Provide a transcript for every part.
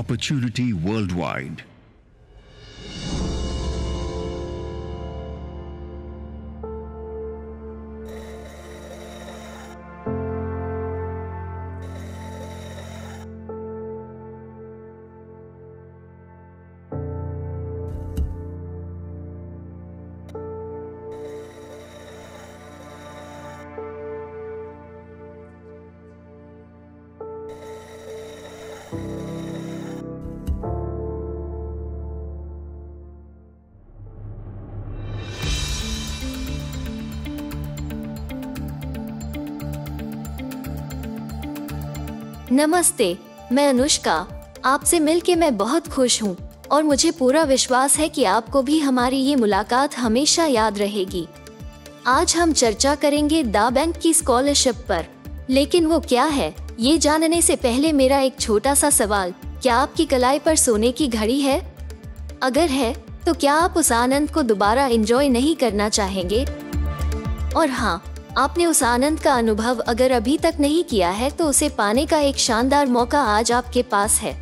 opportunity worldwide. नमस्ते, मैं अनुष्का। आपसे मिलके मैं बहुत खुश हूँ और मुझे पूरा विश्वास है कि आपको भी हमारी ये मुलाकात हमेशा याद रहेगी। आज हम चर्चा करेंगे दा बैंक की स्कॉलरशिप पर, लेकिन वो क्या है ये जानने से पहले मेरा एक छोटा सा सवाल, क्या आपकी कलाई पर सोने की घड़ी है? अगर है तो क्या आप उस आनंद को दोबारा एंजॉय नहीं करना चाहेंगे? और हाँ, आपने उस आनंद का अनुभव अगर अभी तक नहीं किया है तो उसे पाने का एक शानदार मौका आज आपके पास है।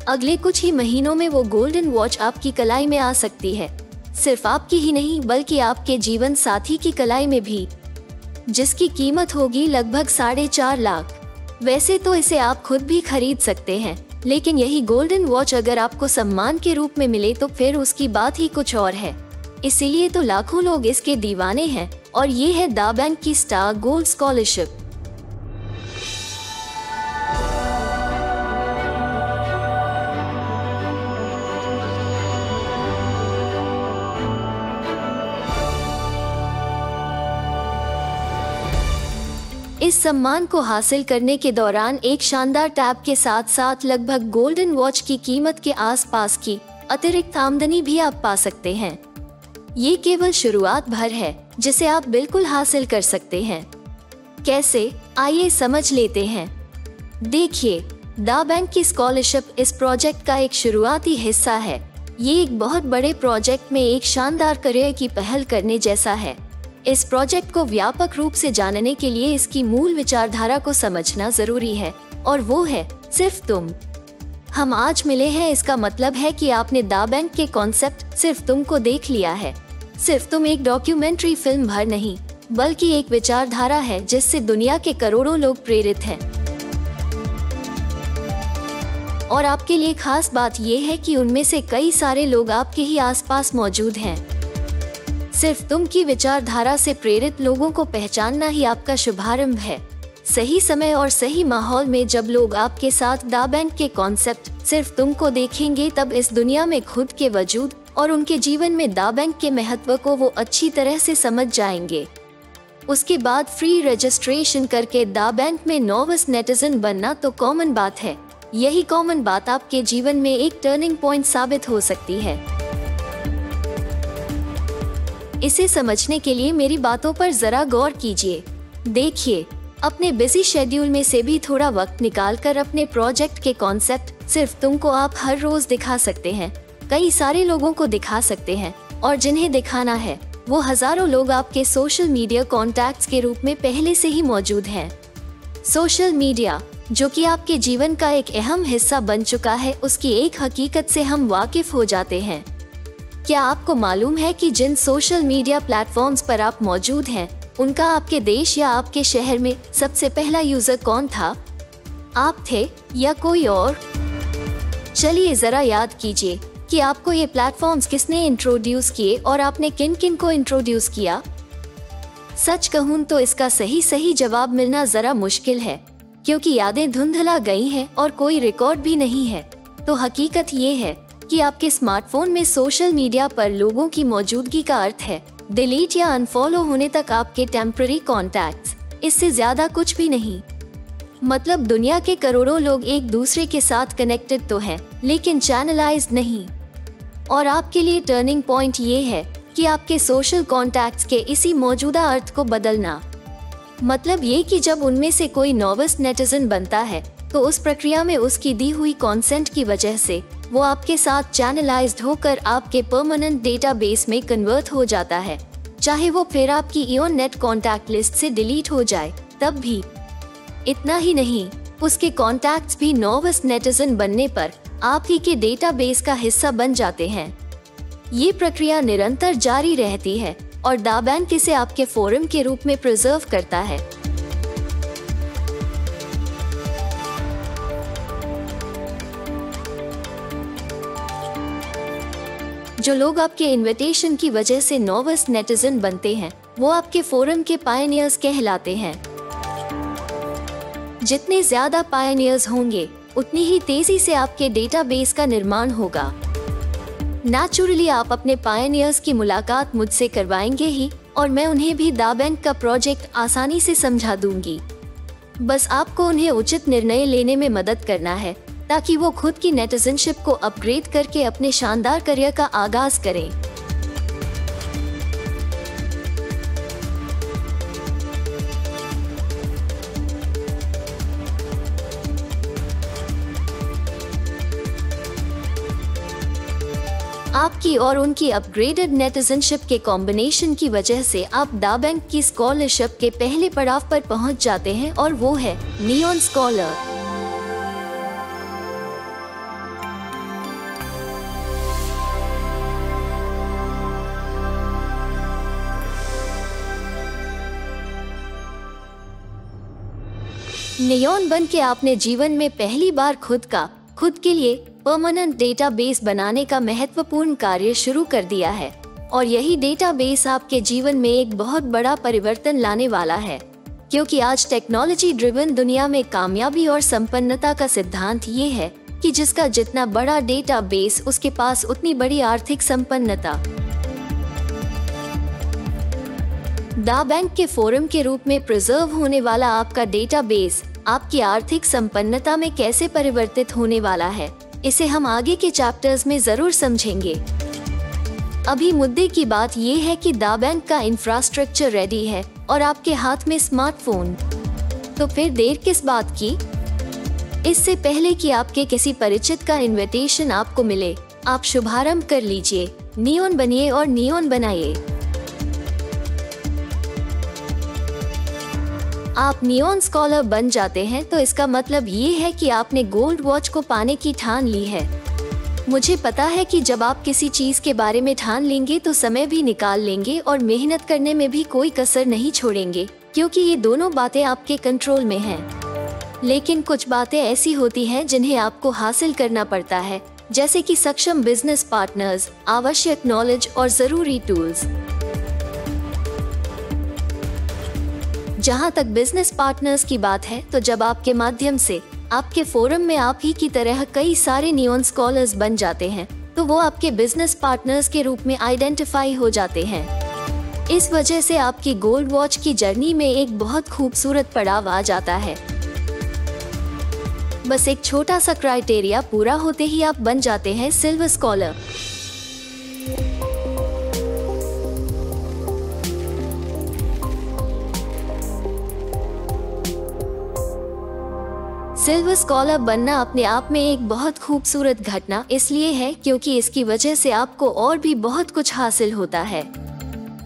अगले कुछ ही महीनों में वो गोल्डन वॉच आपकी कलाई में आ सकती है, सिर्फ आपकी ही नहीं बल्कि आपके जीवन साथी की कलाई में भी, जिसकी कीमत होगी लगभग 4.5 लाख। वैसे तो इसे आप खुद भी खरीद सकते हैं, लेकिन यही गोल्डन वॉच अगर आपको सम्मान के रूप में मिले तो फिर उसकी बात ही कुछ और है। इसीलिए तो लाखों लोग इसके दीवाने हैं और ये है दा बैंक की स्टार गोल्ड स्कॉलरशिप। इस सम्मान को हासिल करने के दौरान एक शानदार टैब के साथ साथ लगभग गोल्डन वॉच की कीमत के आसपास की अतिरिक्त आमदनी भी आप पा सकते हैं। ये केवल शुरुआत भर है जिसे आप बिल्कुल हासिल कर सकते हैं। कैसे, आइए समझ लेते हैं। देखिए, दा बैंक की स्कॉलरशिप इस प्रोजेक्ट का एक शुरुआती हिस्सा है। ये एक बहुत बड़े प्रोजेक्ट में एक शानदार करियर की पहल करने जैसा है। इस प्रोजेक्ट को व्यापक रूप से जानने के लिए इसकी मूल विचारधारा को समझना जरूरी है, और वो है सिर्फ तुम। हम आज मिले हैं, इसका मतलब है कि आपने दा बैंक के कॉन्सेप्ट सिर्फ तुम को देख लिया है। सिर्फ तुम एक डॉक्यूमेंट्री फिल्म भर नहीं, बल्कि एक विचारधारा है जिससे दुनिया के करोड़ों लोग प्रेरित हैं। और आपके लिए खास बात यह है कि उनमें से कई सारे लोग आपके ही आसपास मौजूद हैं। सिर्फ तुम की विचारधारा से प्रेरित लोगों को पहचानना ही आपका शुभारंभ है। सही समय और सही माहौल में जब लोग आपके साथ दा बैंक के कॉन्सेप्ट सिर्फ तुम को देखेंगे, तब इस दुनिया में खुद के वजूद और उनके जीवन में दा बैंक के महत्व को वो अच्छी तरह से समझ जाएंगे। उसके बाद फ्री रजिस्ट्रेशन करके दा बैंक में नोविस नेटिजन बनना तो कॉमन बात है। यही कॉमन बात आपके जीवन में एक टर्निंग पॉइंट साबित हो सकती है। इसे समझने के लिए मेरी बातों पर जरा गौर कीजिए। देखिए, अपने बिजी शेड्यूल में से भी थोड़ा वक्त निकालकर अपने प्रोजेक्ट के कॉन्सेप्ट सिर्फ तुमको आप हर रोज दिखा सकते हैं, कई सारे लोगों को दिखा सकते हैं, और जिन्हें दिखाना है वो हजारों लोग आपके सोशल मीडिया कॉन्टैक्ट्स के रूप में पहले से ही मौजूद हैं। सोशल मीडिया, जो कि आपके जीवन का एक अहम हिस्सा बन चुका है, उसकी एक हकीकत से हम वाकिफ हो जाते हैं। क्या आपको मालूम है कि जिन सोशल मीडिया प्लेटफॉर्म्स पर आप मौजूद हैं, उनका आपके देश या आपके शहर में सबसे पहला यूजर कौन था? आप थे या कोई और? चलिए जरा याद कीजिए कि आपको ये प्लेटफॉर्म्स किसने इंट्रोड्यूस किए और आपने किन किन को इंट्रोड्यूस किया। सच कहूँ तो इसका सही जवाब मिलना जरा मुश्किल है, क्योंकि यादें धुंधला गई हैं और कोई रिकॉर्ड भी नहीं है। तो हकीकत ये है कि आपके स्मार्टफोन में सोशल मीडिया पर लोगों की मौजूदगी का अर्थ है डिलीट या अनफॉलो होने तक आपके टेम्पररी कॉन्टैक्ट्स, इससे ज्यादा कुछ भी नहीं। मतलब दुनिया के करोड़ों लोग एक दूसरे के साथ कनेक्टेड तो हैं, लेकिन चैनलाइज्ड नहीं। और आपके लिए टर्निंग पॉइंट ये है कि आपके सोशल कॉन्टैक्ट्स के इसी मौजूदा अर्थ को बदलना। मतलब ये कि जब उनमें से कोई नोविस नेटिजन बनता है, तो उस प्रक्रिया में उसकी दी हुई कंसेंट की वजह से वो आपके साथ चैनलाइज्ड होकर आपके परमानेंट डेटाबेस में कन्वर्ट हो जाता है, चाहे वो फिर आपकी इओन नेट कॉन्टैक्ट लिस्ट से डिलीट हो जाए तब भी। इतना ही नहीं, उसके कॉन्टैक्ट्स भी नोविस नेटिजन बनने पर आप ही के डेटाबेस का हिस्सा बन जाते हैं। ये प्रक्रिया निरंतर जारी रहती है और दा बैंक इसे आपके फोरम के रूप में प्रिजर्व करता है। जो लोग आपके इनविटेशन की वजह से नोविस नेटिजन बनते हैं, वो आपके फोरम के पायनियर्स कहलाते हैं। जितने ज्यादा पायनियर्स होंगे, उतनी ही तेजी से आपके डेटाबेस का निर्माण होगा। नेचुरली आप अपने पायनियर्स की मुलाकात मुझसे करवाएंगे ही, और मैं उन्हें भी दा बैंक का प्रोजेक्ट आसानी से समझा दूंगी। बस आपको उन्हें उचित निर्णय लेने में मदद करना है, ताकि वो खुद की नेटिजनशिप को अपग्रेड करके अपने शानदार करियर का आगाज करें। आपकी और उनकी अपग्रेडेड नेटिजनशिप के कॉम्बिनेशन की वजह से आप दा बैंक की स्कॉलरशिप के पहले पड़ाव पर पहुंच जाते हैं, और वो है नियॉन स्कॉलर। नियॉन बन के आपने जीवन में पहली बार खुद के लिए परमानेंट डेटाबेस बनाने का महत्वपूर्ण कार्य शुरू कर दिया है, और यही डेटाबेस आपके जीवन में एक बहुत बड़ा परिवर्तन लाने वाला है। क्योंकि आज टेक्नोलॉजी ड्रिवन दुनिया में कामयाबी और संपन्नता का सिद्धांत ये है कि जिसका जितना बड़ा डेटाबेस, उसके पास उतनी बड़ी आर्थिक संपन्नता। दा बैंक के फोरम के रूप में प्रिजर्व होने वाला आपका डेटाबेस आपकी आर्थिक संपन्नता में कैसे परिवर्तित होने वाला है, इसे हम आगे के चैप्टर्स में जरूर समझेंगे। अभी मुद्दे की बात ये है कि दा बैंक का इंफ्रास्ट्रक्चर रेडी है और आपके हाथ में स्मार्टफोन। तो फिर देर किस बात की? इससे पहले कि आपके किसी परिचित का इनविटेशन आपको मिले, आप शुभारंभ कर लीजिए, नियॉन बनिए और नियॉन बनाइए। आप नियॉन स्कॉलर बन जाते हैं तो इसका मतलब ये है कि आपने गोल्ड वॉच को पाने की ठान ली है। मुझे पता है कि जब आप किसी चीज के बारे में ठान लेंगे तो समय भी निकाल लेंगे और मेहनत करने में भी कोई कसर नहीं छोड़ेंगे, क्योंकि ये दोनों बातें आपके कंट्रोल में हैं। लेकिन कुछ बातें ऐसी होती हैं जिन्हें आपको हासिल करना पड़ता है, जैसे कि सक्षम बिजनेस पार्टनर्स, आवश्यक नॉलेज और जरूरी टूल्स। जहाँ तक बिजनेस पार्टनर्स की बात है, तो जब आपके माध्यम से आपके फोरम में आप ही की तरह कई सारे नियॉन स्कॉलर्स बन जाते हैं, तो वो आपके बिजनेस पार्टनर्स के रूप में आइडेंटिफाई हो जाते हैं। इस वजह से आपकी गोल्ड वॉच की जर्नी में एक बहुत खूबसूरत पड़ाव आ जाता है। बस एक छोटा सा क्राइटेरिया पूरा होते ही आप बन जाते हैं सिल्वर स्कॉलर। सिल्वर स्कॉलर बनना अपने आप में एक बहुत खूबसूरत घटना इसलिए है क्योंकि इसकी वजह से आपको और भी बहुत कुछ हासिल होता है।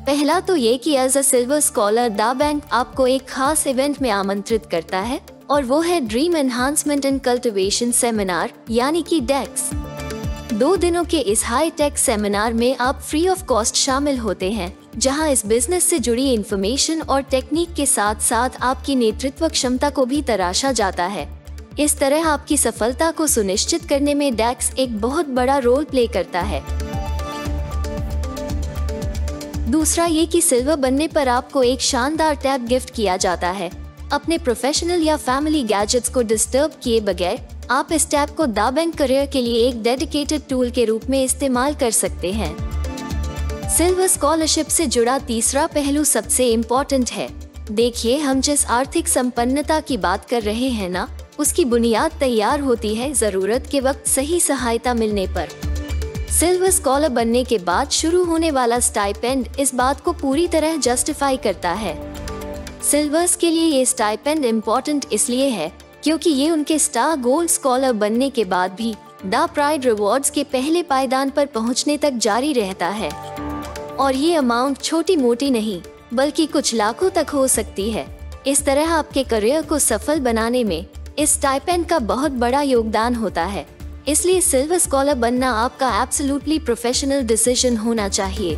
पहला तो ये कि एज अ सिल्वर स्कॉलर दा बैंक आपको एक खास इवेंट में आमंत्रित करता है, और वो है dream enhancement and cultivation seminar, यानी कि डेक्स। 2 दिनों के इस हाई टेक सेमिनार में आप फ्री ऑफ कॉस्ट शामिल होते हैं, जहां इस बिजनेस से जुड़ी इंफॉर्मेशन और टेक्निक के साथ साथ आपकी नेतृत्व क्षमता को भी तराशा जाता है। इस तरह आपकी सफलता को सुनिश्चित करने में डेक्स एक बहुत बड़ा रोल प्ले करता है। दूसरा ये कि सिल्वर बनने पर आपको एक शानदार टैब गिफ्ट किया जाता है। अपने प्रोफेशनल या फैमिली गैजेट्स को डिस्टर्ब किए बगैर आप इस टैब को दा बैंक करियर के लिए एक डेडिकेटेड टूल के रूप में इस्तेमाल कर सकते हैं। सिल्वर स्कॉलरशिप से जुड़ा तीसरा पहलू सबसे इम्पोर्टेंट है। देखिए, हम जिस आर्थिक संपन्नता की बात कर रहे हैं ना, उसकी बुनियाद तैयार होती है जरूरत के वक्त सही सहायता मिलने पर। सिल्वर स्कॉलर बनने के बाद शुरू होने वाला स्टाइपेंड इस बात को पूरी तरह जस्टिफाई करता है। सिल्वर्स के लिए ये स्टाइपेंड इम्पोर्टेंट इसलिए है क्योंकि ये उनके स्टार गोल्ड स्कॉलर बनने के बाद भी दा प्राइड रिवॉर्ड्स के पहले पायदान पर पहुंचने तक जारी रहता है। और ये अमाउंट छोटी मोटी नहीं, बल्कि कुछ लाखों तक हो सकती है। इस तरह आपके करियर को सफल बनाने में इस स्टाइपेंड का बहुत बड़ा योगदान होता है। इसलिए सिल्वर स्कॉलर बनना आपका एब्सोल्युटली प्रोफेशनल डिसीजन होना चाहिए।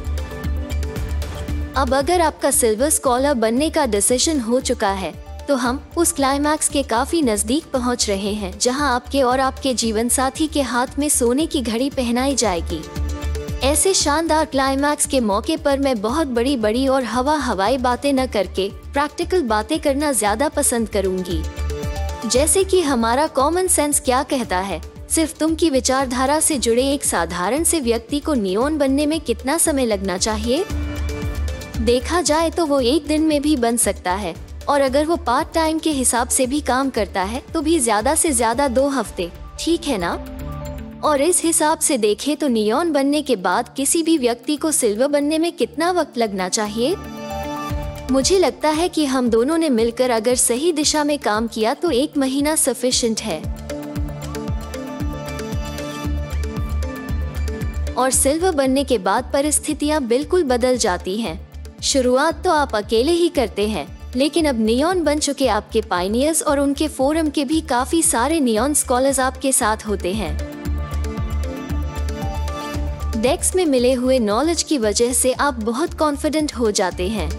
अब अगर आपका सिल्वर स्कॉलर बनने का डिसीजन हो चुका है तो हम उस क्लाइमैक्स के काफी नजदीक पहुंच रहे हैं जहां आपके और आपके जीवन साथी के हाथ में सोने की घड़ी पहनाई जाएगी। ऐसे शानदार क्लाइमैक्स के मौके पर मैं बहुत बड़ी और हवाई बातें न करके प्रैक्टिकल बातें करना ज्यादा पसंद करूंगी। जैसे कि हमारा कॉमन सेंस क्या कहता है, सिर्फ तुम की विचारधारा से जुड़े एक साधारण से व्यक्ति को नियॉन बनने में कितना समय लगना चाहिए? देखा जाए तो वो एक दिन में भी बन सकता है, और अगर वो पार्ट टाइम के हिसाब से भी काम करता है तो भी ज्यादा से ज्यादा 2 हफ्ते, ठीक है ना? और इस हिसाब से देखें तो नियॉन बनने के बाद किसी भी व्यक्ति को सिल्वर बनने में कितना वक्त लगना चाहिए? मुझे लगता है कि हम दोनों ने मिलकर अगर सही दिशा में काम किया तो 1 महीना सफिशिएंट है। और सिल्वर बनने के बाद परिस्थितियां बिल्कुल बदल जाती हैं। शुरुआत तो आप अकेले ही करते हैं, लेकिन अब नियॉन बन चुके आपके पायनियर्स और उनके फोरम के भी काफी सारे नियॉन स्कॉलर्स आपके साथ होते हैं। डेक्स में मिले हुए नॉलेज की वजह से आप बहुत कॉन्फिडेंट हो जाते हैं।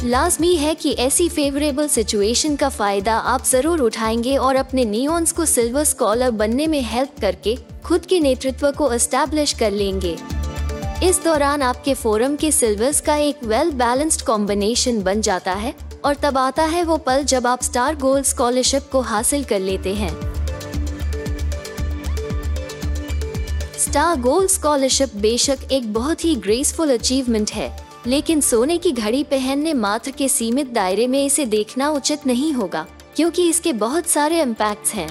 लाजमी है कि ऐसी फेवरेबल सिचुएशन का फायदा आप जरूर उठाएंगे और अपने नियॉन्स को सिल्वर स्कॉलर बनने में हेल्प करके खुद के नेतृत्व को एस्टैब्लिश कर लेंगे। इस दौरान आपके फोरम के सिल्वर्स का एक वेल बैलेंस्ड कॉम्बिनेशन बन जाता है और तब आता है वो पल जब आप स्टार गोल्ड स्कॉलरशिप को हासिल कर लेते हैं। स्टार गोल्ड स्कॉलरशिप बेशक एक बहुत ही ग्रेसफुल अचीवमेंट है, लेकिन सोने की घड़ी पहनने मात्र के सीमित दायरे में इसे देखना उचित नहीं होगा, क्योंकि इसके बहुत सारे इम्पैक्ट्स हैं।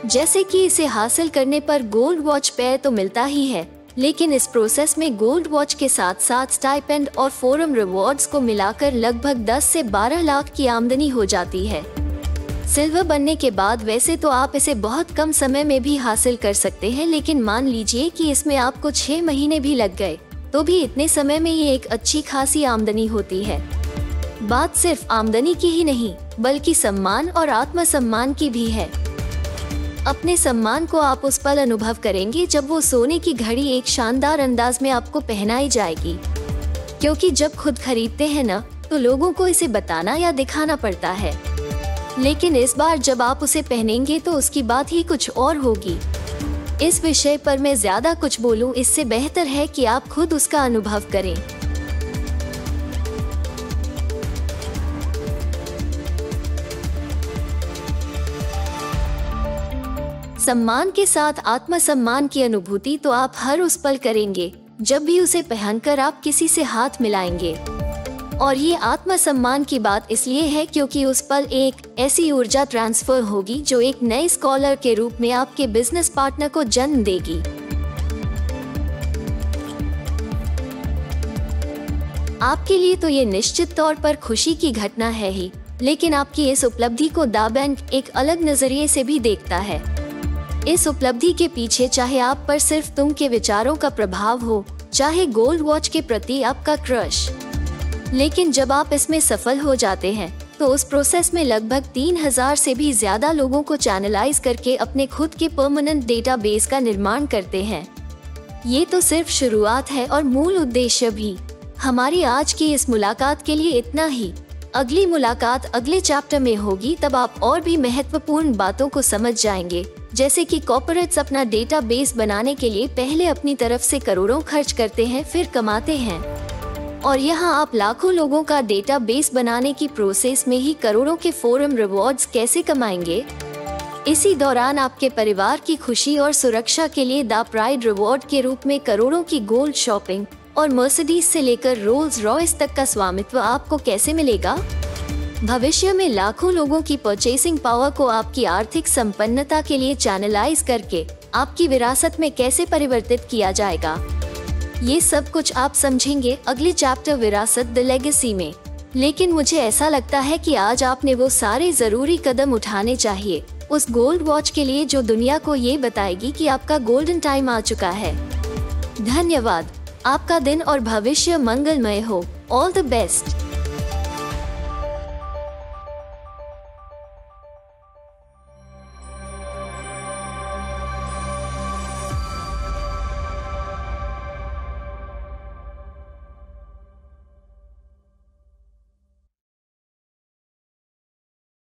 जैसे कि इसे हासिल करने पर गोल्ड वॉच पेयर तो मिलता ही है, लेकिन इस प्रोसेस में गोल्ड वॉच के साथ साथ स्टाइपेंड और फोरम रिवॉर्ड्स को मिलाकर लगभग 10 से 12 लाख की आमदनी हो जाती है। सिल्वर बनने के बाद वैसे तो आप इसे बहुत कम समय में भी हासिल कर सकते हैं, लेकिन मान लीजिए कि इसमें आपको 6 महीने भी लग गए, तो भी इतने समय में ये एक अच्छी खासी आमदनी होती है। बात सिर्फ आमदनी की ही नहीं, बल्कि सम्मान और आत्मसम्मान की भी है। अपने सम्मान को आप उस पल अनुभव करेंगे जब वो सोने की घड़ी एक शानदार अंदाज में आपको पहनाई जाएगी, क्योंकि जब खुद खरीदते हैं ना, तो लोगों को इसे बताना या दिखाना पड़ता है, लेकिन इस बार जब आप उसे पहनेंगे तो उसकी बात ही कुछ और होगी। इस विषय पर मैं ज्यादा कुछ बोलूं इससे बेहतर है कि आप खुद उसका अनुभव करें। सम्मान के साथ आत्मसम्मान की अनुभूति तो आप हर उस पल करेंगे जब भी उसे पहनकर आप किसी से हाथ मिलाएंगे। और ये आत्मसम्मान की बात इसलिए है क्योंकि उस पल एक ऐसी ऊर्जा ट्रांसफर होगी जो एक नए स्कॉलर के रूप में आपके बिजनेस पार्टनर को जन्म देगी। आपके लिए तो ये निश्चित तौर पर खुशी की घटना है ही, लेकिन आपकी इस उपलब्धि को द बैंक एक अलग नजरिए से भी देखता है। इस उपलब्धि के पीछे चाहे आप पर सिर्फ तुम के विचारों का प्रभाव हो, चाहे गोल्ड वॉच के प्रति आपका क्रश, लेकिन जब आप इसमें सफल हो जाते हैं तो उस प्रोसेस में लगभग 3000 से भी ज्यादा लोगों को चैनलाइज करके अपने खुद के परमानेंट डेटाबेस का निर्माण करते हैं। ये तो सिर्फ शुरुआत है और मूल उद्देश्य भी। हमारी आज की इस मुलाकात के लिए इतना ही। अगली मुलाकात अगले चैप्टर में होगी, तब आप और भी महत्वपूर्ण बातों को समझ जाएंगे, जैसे कि कॉर्पोरेट्स अपना डेटाबेस बनाने के लिए पहले अपनी तरफ से करोड़ों खर्च करते हैं, फिर कमाते हैं, और यहाँ आप लाखों लोगों का डेटाबेस बनाने की प्रोसेस में ही करोड़ों के फोरम रिवॉर्ड्स कैसे कमाएंगे। इसी दौरान आपके परिवार की खुशी और सुरक्षा के लिए द प्राइड रिवॉर्ड के रूप में करोड़ों की गोल्ड शॉपिंग और मर्सिडीज से लेकर रोल्स रॉयस तक का स्वामित्व आपको कैसे मिलेगा। भविष्य में लाखों लोगों की परचेसिंग पावर को आपकी आर्थिक संपन्नता के लिए चैनलाइज करके आपकी विरासत में कैसे परिवर्तित किया जाएगा, ये सब कुछ आप समझेंगे अगले चैप्टर विरासत द लेगेसी में। लेकिन मुझे ऐसा लगता है कि आज आपने वो सारे जरूरी कदम उठाने चाहिए उस गोल्ड वॉच के लिए जो दुनिया को ये बताएगी कि आपका गोल्डन टाइम आ चुका है। धन्यवाद। आपका दिन और भविष्य मंगलमय हो। All the best.